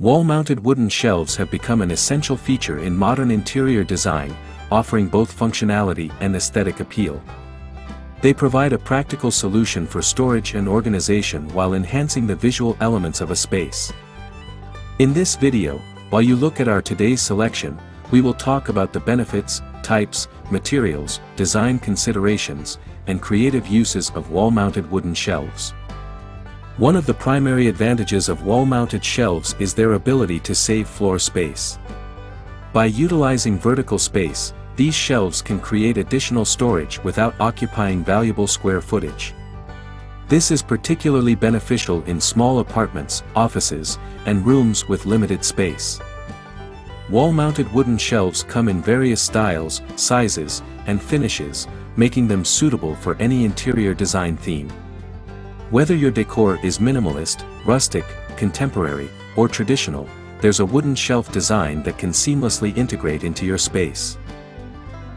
Wall-mounted wooden shelves have become an essential feature in modern interior design, offering both functionality and aesthetic appeal. They provide a practical solution for storage and organization while enhancing the visual elements of a space. In this video, while you look at our today's selection, we will talk about the benefits, types, materials, design considerations, and creative uses of wall-mounted wooden shelves. One of the primary advantages of wall-mounted shelves is their ability to save floor space. By utilizing vertical space, these shelves can create additional storage without occupying valuable square footage. This is particularly beneficial in small apartments, offices, and rooms with limited space. Wall-mounted wooden shelves come in various styles, sizes, and finishes, making them suitable for any interior design theme. Whether your decor is minimalist, rustic, contemporary, or traditional, there's a wooden shelf design that can seamlessly integrate into your space.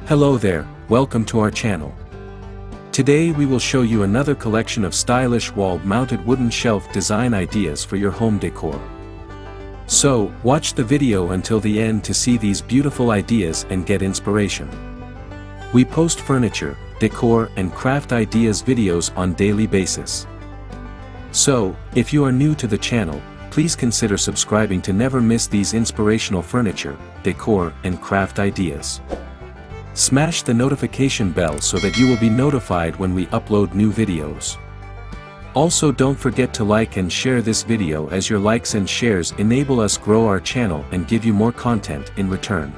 Hello there, welcome to our channel. Today we will show you another collection of stylish wall-mounted wooden shelf design ideas for your home decor. So, watch the video until the end to see these beautiful ideas and get inspiration. We post furniture, decor, and craft ideas videos on daily basis. So, if you are new to the channel, please consider subscribing to never miss these inspirational furniture, decor, and craft ideas. Smash the notification bell so that you will be notified when we upload new videos. Also, don't forget to like and share this video, as your likes and shares enable us grow our channel and give you more content in return.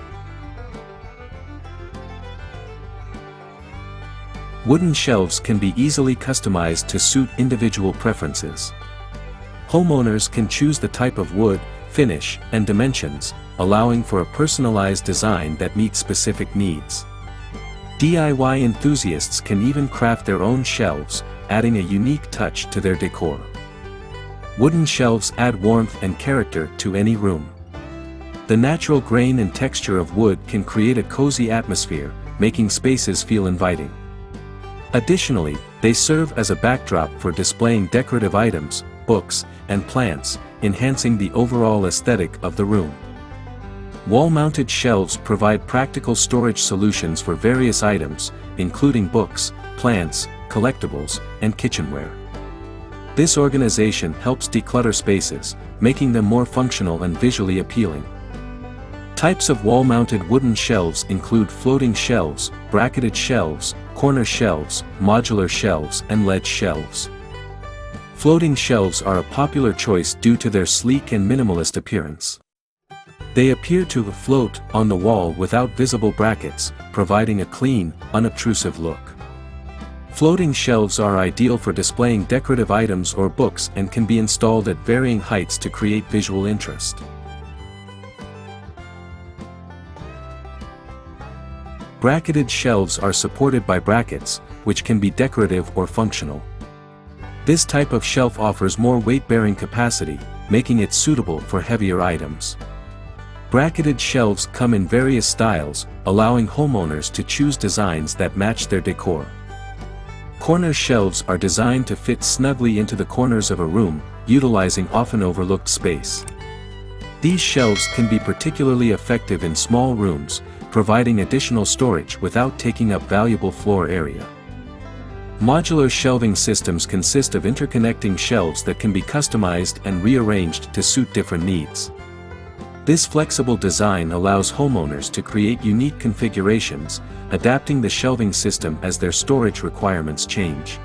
Wooden shelves can be easily customized to suit individual preferences. Homeowners can choose the type of wood, finish, and dimensions, allowing for a personalized design that meets specific needs. DIY enthusiasts can even craft their own shelves, adding a unique touch to their decor. Wooden shelves add warmth and character to any room. The natural grain and texture of wood can create a cozy atmosphere, making spaces feel inviting. Additionally, they serve as a backdrop for displaying decorative items, books, and plants, enhancing the overall aesthetic of the room. Wall-mounted shelves provide practical storage solutions for various items, including books, plants, collectibles, and kitchenware. This organization helps declutter spaces, making them more functional and visually appealing. Types of wall-mounted wooden shelves include floating shelves, bracketed shelves, corner shelves, modular shelves, and ledge shelves. Floating shelves are a popular choice due to their sleek and minimalist appearance. They appear to float on the wall without visible brackets, providing a clean, unobtrusive look. Floating shelves are ideal for displaying decorative items or books and can be installed at varying heights to create visual interest. Bracketed shelves are supported by brackets, which can be decorative or functional. This type of shelf offers more weight-bearing capacity, making it suitable for heavier items. Bracketed shelves come in various styles, allowing homeowners to choose designs that match their decor. Corner shelves are designed to fit snugly into the corners of a room, utilizing often overlooked space. These shelves can be particularly effective in small rooms, providing additional storage without taking up valuable floor area. Modular shelving systems consist of interconnecting shelves that can be customized and rearranged to suit different needs. This flexible design allows homeowners to create unique configurations, adapting the shelving system as their storage requirements change.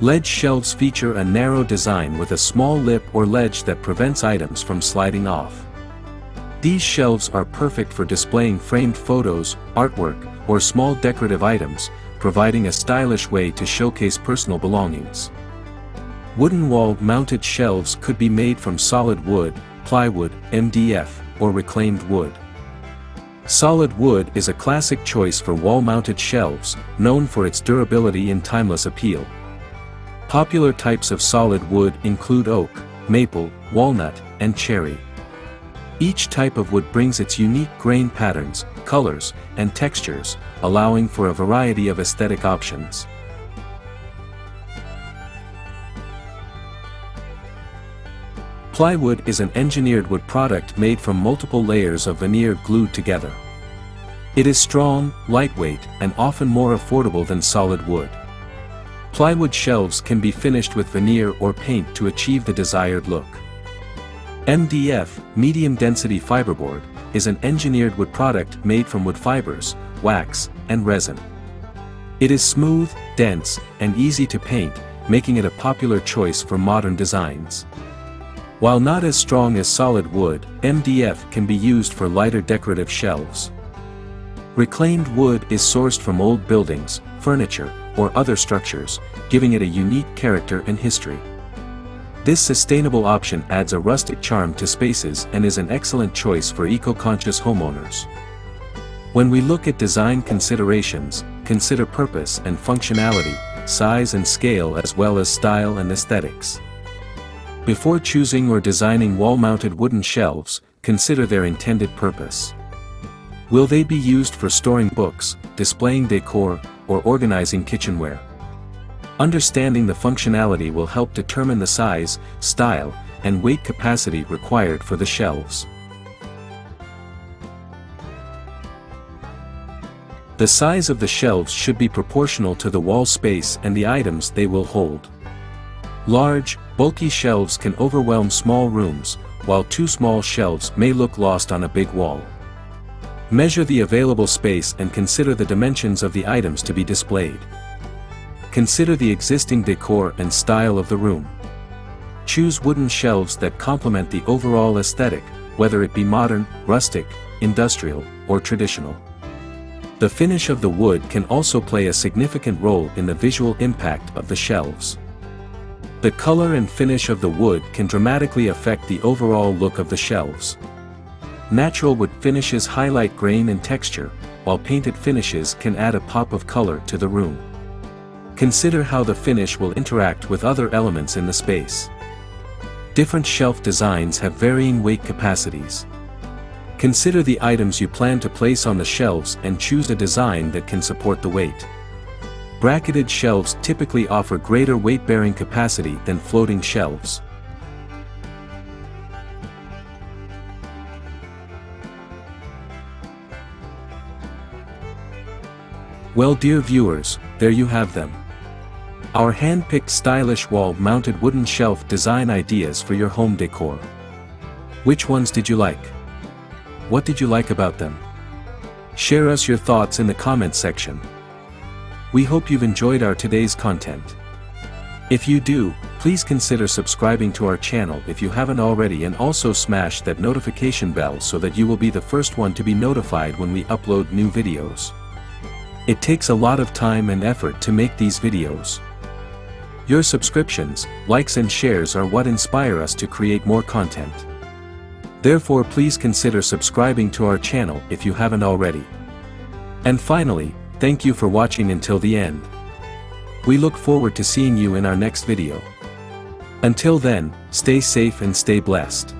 Ledge shelves feature a narrow design with a small lip or ledge that prevents items from sliding off. These shelves are perfect for displaying framed photos, artwork, or small decorative items, providing a stylish way to showcase personal belongings. Wooden wall-mounted shelves could be made from solid wood, plywood, MDF, or reclaimed wood. Solid wood is a classic choice for wall-mounted shelves, known for its durability and timeless appeal. Popular types of solid wood include oak, maple, walnut, and cherry. Each type of wood brings its unique grain patterns, colors, and textures, allowing for a variety of aesthetic options. Plywood is an engineered wood product made from multiple layers of veneer glued together. It is strong, lightweight, and often more affordable than solid wood. Plywood shelves can be finished with veneer or paint to achieve the desired look. MDF, medium density fiberboard, is an engineered wood product made from wood fibers, wax, and resin. It is smooth, dense, and easy to paint, making it a popular choice for modern designs. While not as strong as solid wood, MDF can be used for lighter decorative shelves. Reclaimed wood is sourced from old buildings, furniture, or other structures, giving it a unique character and history. This sustainable option adds a rustic charm to spaces and is an excellent choice for eco-conscious homeowners. When we look at design considerations, consider purpose and functionality, size and scale, as well as style and aesthetics. Before choosing or designing wall-mounted wooden shelves, consider their intended purpose. Will they be used for storing books, displaying decor, or organizing kitchenware? Understanding the functionality will help determine the size, style, and weight capacity required for the shelves. The size of the shelves should be proportional to the wall space and the items they will hold. Large, bulky shelves can overwhelm small rooms, while too small shelves may look lost on a big wall. Measure the available space and consider the dimensions of the items to be displayed. Consider the existing decor and style of the room. Choose wooden shelves that complement the overall aesthetic, whether it be modern, rustic, industrial, or traditional. The finish of the wood can also play a significant role in the visual impact of the shelves. The color and finish of the wood can dramatically affect the overall look of the shelves. Natural wood finishes highlight grain and texture, while painted finishes can add a pop of color to the room. Consider how the finish will interact with other elements in the space. Different shelf designs have varying weight capacities. Consider the items you plan to place on the shelves and choose a design that can support the weight. Bracketed shelves typically offer greater weight-bearing capacity than floating shelves. Well, dear viewers, there you have them. Our hand-picked stylish wall-mounted wooden shelf design ideas for your home decor. Which ones did you like? What did you like about them? Share us your thoughts in the comments section. We hope you've enjoyed our today's content. If you do, please consider subscribing to our channel if you haven't already, and also smash that notification bell so that you will be the first one to be notified when we upload new videos. It takes a lot of time and effort to make these videos. Your subscriptions, likes and shares are what inspire us to create more content. Therefore, please consider subscribing to our channel if you haven't already. And finally, thank you for watching until the end. We look forward to seeing you in our next video. Until then, stay safe and stay blessed.